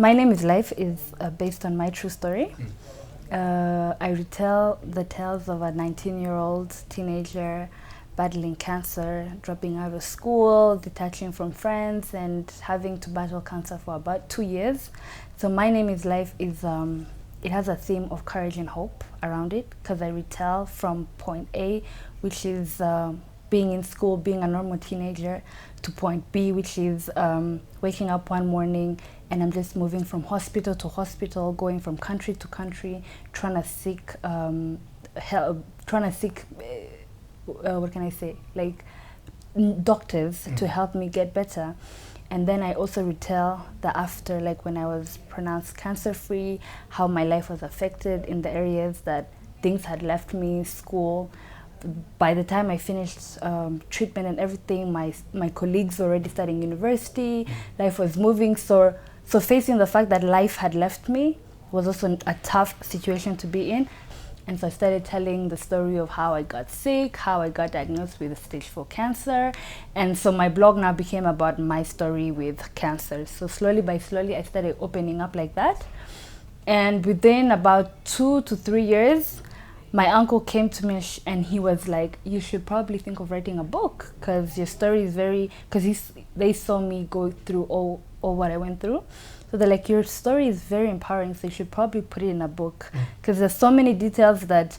My Name is Life is based on my true story. I retell the tales of a 19-year-old teenager battling cancer, dropping out of school, detaching from friends, and having to battle cancer for about 2 years. So My Name is Life is it has a theme of courage and hope around it, because I retell from point A, which is being in school, being a normal teenager, to point B, which is waking up one morning and I'm just moving from hospital to hospital, going from country to country, trying to seek help, what can I say, like doctors to help me get better. And then I also retell the after, like when I was pronounced cancer-free, how my life was affected in the areas that things had left me, school. By the time I finished treatment and everything, my colleagues were already starting university, life was moving. So facing the fact that life had left me was also a tough situation to be in. And so I started telling the story of how I got sick, how I got diagnosed with stage 4 cancer. And so my blog now became about my story with cancer. So slowly by slowly, I started opening up like that. And within about 2 to 3 years, my uncle came to me and he was like, you should probably think of writing a book, because your story is very, because they saw me go through all what I went through. So they're like, your story is very empowering, so you should probably put it in a book, because there's so many details that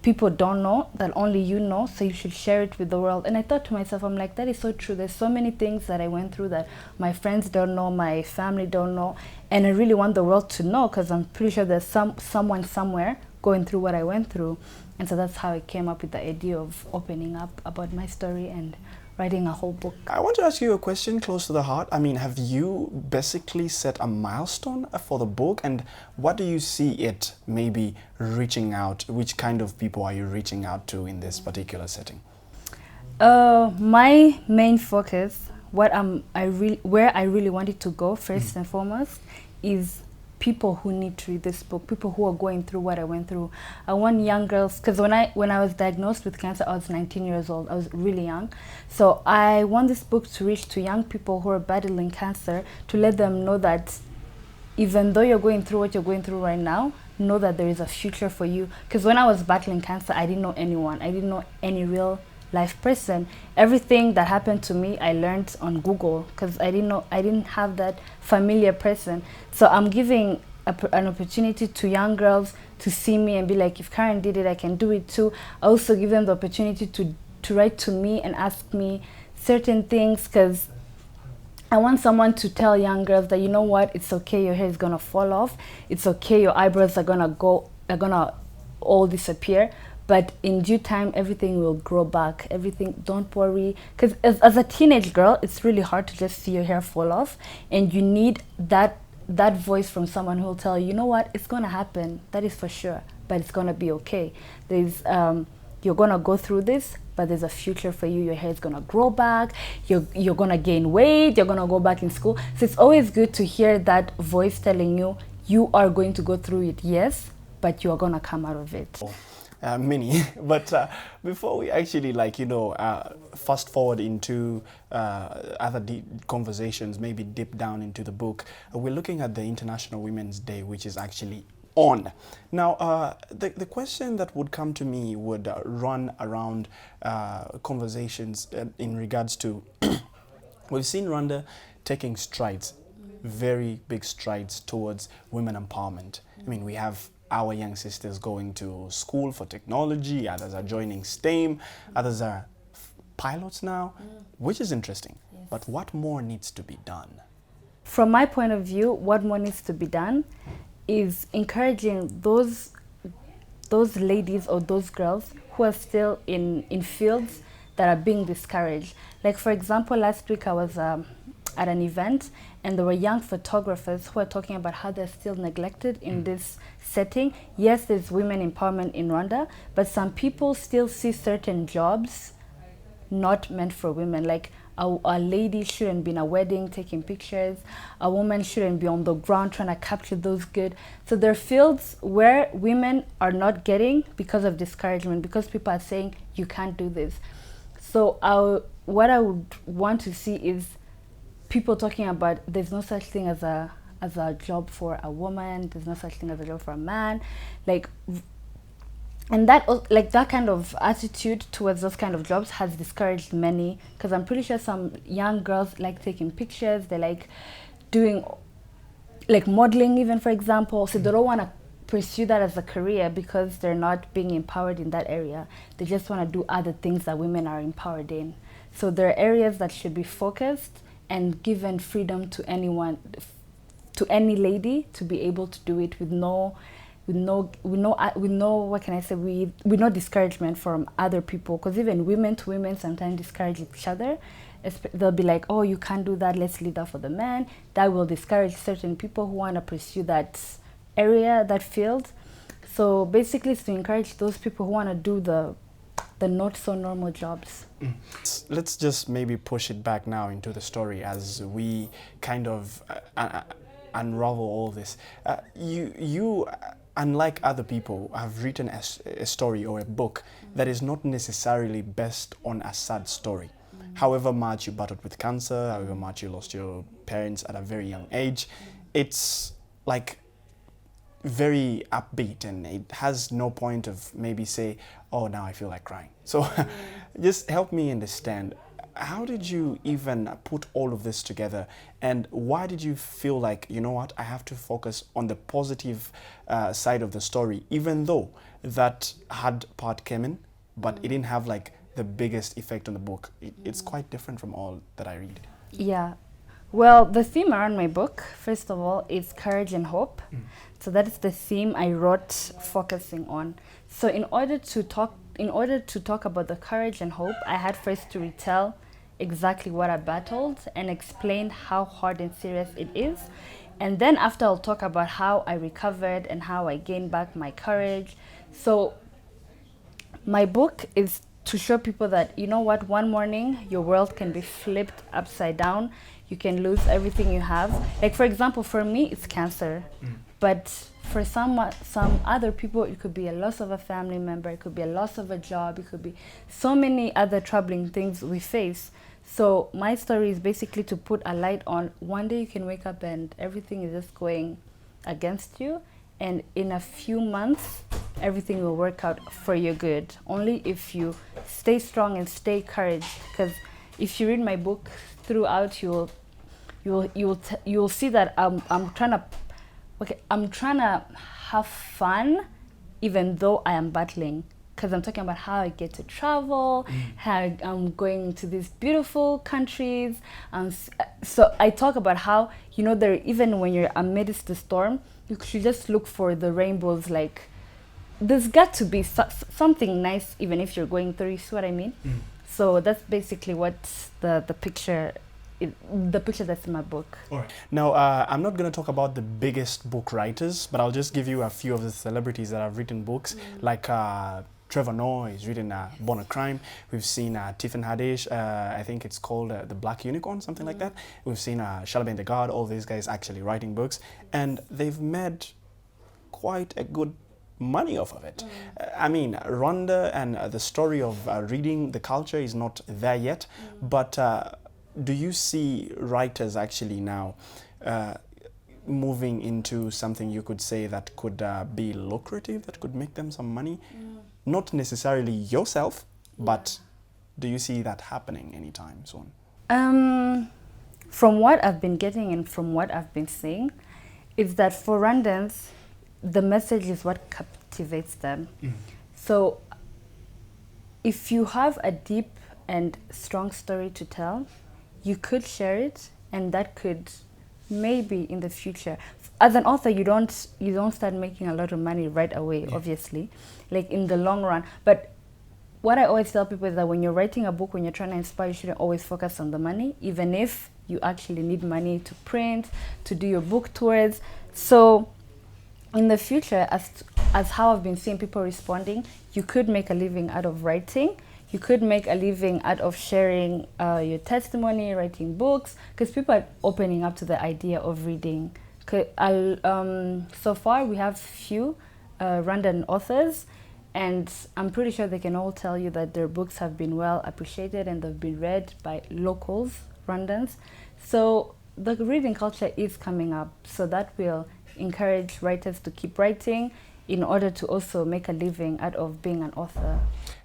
people don't know, that only you know, so you should share it with the world. And I thought to myself, I'm like, that is so true. There's so many things that I went through that my friends don't know, my family don't know, and I really want the world to know, because I'm pretty sure there's someone somewhere going through what I went through. And so that's how I came up with the idea of opening up about my story and writing a whole book. I want to ask you a question close to the heart. I mean, have you basically set a milestone for the book? And what do you see it maybe reaching out? Which kind of people are you reaching out to in this particular setting? My main focus, where I really wanted to go first and foremost, is people who need to read this book, people who are going through what I went through. I want young girls, because when I was diagnosed with cancer, I was 19 years old. I was really young. So I want this book to reach to young people who are battling cancer, to let them know that even though you're going through what you're going through right now, know that there is a future for you. Because when I was battling cancer, I didn't know anyone. I didn't know any real life person. Everything that happened to me, I learned on Google, because I didn't have that familiar person. So I'm giving an opportunity to young girls to see me and be like, if Karen did it, I can do it too. I also give them the opportunity to write to me and ask me certain things, because I want someone to tell young girls that, you know what, it's okay, your hair is gonna fall off, it's okay, your eyebrows are gonna all disappear, but in due time, everything will grow back. Everything, don't worry. Because as a teenage girl, it's really hard to just see your hair fall off. And you need that voice from someone who will tell you, you know what, it's going to happen. That is for sure. But it's going to be okay. There's, you're going to go through this, but there's a future for you. Your hair is going to grow back. You're going to gain weight. You're going to go back in school. So it's always good to hear that voice telling you, you are going to go through it, yes, but you are going to come out of it. Many, but before we actually fast forward into other conversations, maybe dip down into the book, we're looking at the International Women's Day, which is actually on. Now, the question that would come to me would run around conversations in regards to, we've seen Rwanda taking strides, very big strides towards women empowerment. I mean, we have our young sisters going to school for technology, others are joining STEM, others are pilots now, which is interesting. Yes. But what more needs to be done? From my point of view, what more needs to be done is encouraging those ladies or those girls who are still in fields that are being discouraged. Like, for example, last week I was at an event, and there were young photographers who are talking about how they're still neglected in this setting. Yes, there's women empowerment in Rwanda, but some people still see certain jobs not meant for women. Like a lady shouldn't be in a wedding taking pictures. A woman shouldn't be on the ground trying to capture those good. So there are fields where women are not getting because of discouragement, because people are saying, you can't do this. So what I would want to see is people talking about there's no such thing as a as a job for a woman. There's no such thing as a job for a man. Like, and that kind of attitude towards those kind of jobs has discouraged many, because I'm pretty sure some young girls like taking pictures. They like doing like modeling, even, for example. So they don't want to pursue that as a career because they're not being empowered in that area. They just want to do other things that women are empowered in. So there are areas that should be focused and given freedom to anyone, to any lady, to be able to do it with no what can I say, with no discouragement from other people. Because even women to women sometimes discourage each other. They'll be like, oh, you can't do that, let's leave that for the man. That will discourage certain people who want to pursue that area, that field. So basically it's to encourage those people who want to do the not so normal jobs. Let's just maybe push it back now into the story as we kind of unravel all this. You unlike other people, have written a story or a book that is not necessarily based on a sad story. However much you battled with cancer, however much you lost your parents at a very young age, it's like very upbeat, and it has no point of maybe say, oh, now I feel like crying. So just help me understand, how did you even put all of this together, and why did you feel like, you know what, I have to focus on the positive side of the story, even though that hard part came in, but it didn't have like the biggest effect on the book? It's quite different from all that I read. Yeah. Well, the theme around my book, first of all, is courage and hope. So that is the theme I wrote focusing on. So in order to talk about the courage and hope, I had first to retell exactly what I battled and explain how hard and serious it is. And then after, I'll talk about how I recovered and how I gained back my courage. So my book is to show people that, you know what, one morning your world can be flipped upside down. You can lose everything you have. Like, for example, for me, it's cancer. But for some other people, it could be a loss of a family member, it could be a loss of a job, it could be so many other troubling things we face. So my story is basically to put a light on, one day you can wake up and everything is just going against you, and in a few months, everything will work out for your good. Only if you stay strong and stay courage. Because if you read my book throughout, you'll see that I'm trying to have fun, even though I am battling. Because I'm talking about how I get to travel, how I'm going to these beautiful countries. So I talk about how, you know, there, even when you're amidst the storm, you should just look for the rainbows. Like, there's got to be something nice, even if you're going through. You see what I mean? So that's basically what the picture that's in my book. All right. Now, I'm not going to talk about the biggest book writers, but I'll just give you a few of the celebrities that have written books, like Trevor Noah has written Born a Crime. We've seen Tiffany Haddish, I think it's called The Black Unicorn, something like that. We've seen Charlemagne the God, all these guys actually writing books, and they've made quite a good money off of it. I mean, Rwanda and the story of reading the culture is not there yet, but do you see writers actually now moving into something you could say that could be lucrative, that could make them some money? Not necessarily yourself, but do you see that happening anytime soon? From what I've been getting and from what I've been seeing, is that for Rwandans, the message is what captivates them. So if you have a deep and strong story to tell, you could share it, and that could maybe in the future, as an author, you don't start making a lot of money right away, obviously, like in the long run. But what I always tell people is that when you're writing a book, when you're trying to inspire, you shouldn't always focus on the money, even if you actually need money to print, to do your book tours. So in the future, as how I've been seeing people responding, you could make a living out of writing. You could make a living out of sharing your testimony, writing books, because people are opening up to the idea of reading. So far, we have few Rwandan authors, and I'm pretty sure they can all tell you that their books have been well appreciated and they've been read by locals, Rwandans. So the reading culture is coming up, so that will encourage writers to keep writing in order to also make a living out of being an author.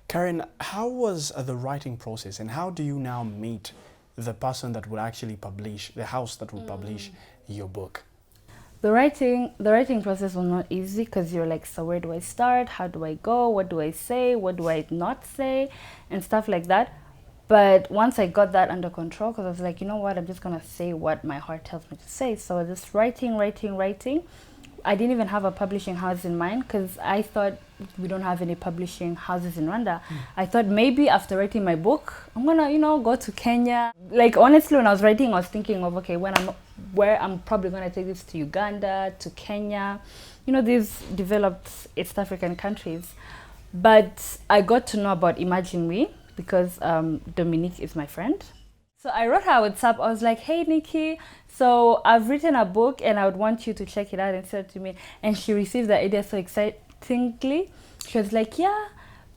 Karen, how was the writing process, and how do you now meet the person that will actually publish, the house that will publish your book? The writing process was not easy, because you're like, so where do I start? How do I go? What do I say? What do I not say? And stuff like that. But once I got that under control, because I was like, you know what, I'm just going to say what my heart tells me to say. So I was just writing. I didn't even have a publishing house in mind, because I thought we don't have any publishing houses in Rwanda. I thought maybe after writing my book, I'm going to, go to Kenya. Like, honestly, when I was writing, I was thinking of, okay, where I'm probably going to take this to Uganda, to Kenya, these developed East African countries. But I got to know about Imagine Me, because Dominique is my friend. So I wrote her a WhatsApp. I was like, hey, Nikki, so I've written a book and I would want you to check it out and send it to me. And she received the idea so excitingly. She was like, yeah,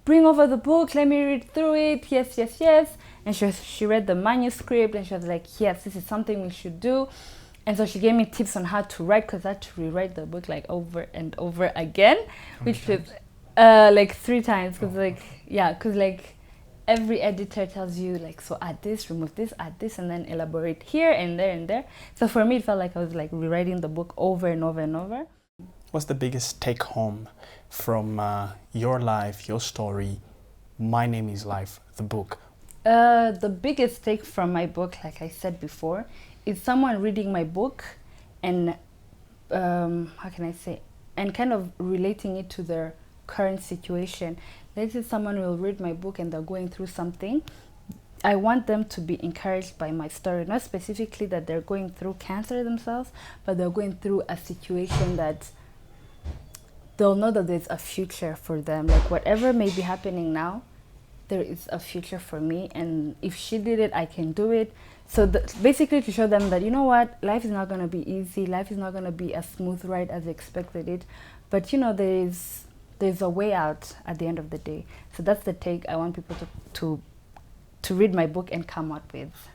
bring over the book. Let me read through it. Yes, yes, yes. And she read the manuscript and she was like, yes, this is something we should do. And so she gave me tips on how to write, because I had to rewrite the book like over and over again, which was like 3 times. Because every editor tells you, like, so add this, remove this, add this, and then elaborate here and there and there. So for me, it felt like I was like rewriting the book over and over and over. What's the biggest take home from your life, your story, My Name is Life, the book? The biggest take from my book, like I said before, is someone reading my book and, how can I say, and kind of relating it to their current situation. Let's say someone will read my book and they're going through something. I want them to be encouraged by my story, not specifically that they're going through cancer themselves, but they're going through a situation that they'll know that there's a future for them. Like, whatever may be happening now, there is a future for me, and if she did it, I can do it. So basically to show them that, you know what, life is not going to be easy, life is not going to be a smooth ride as expected it, but there's a way out at the end of the day. So that's the take I want people to read my book and come out with.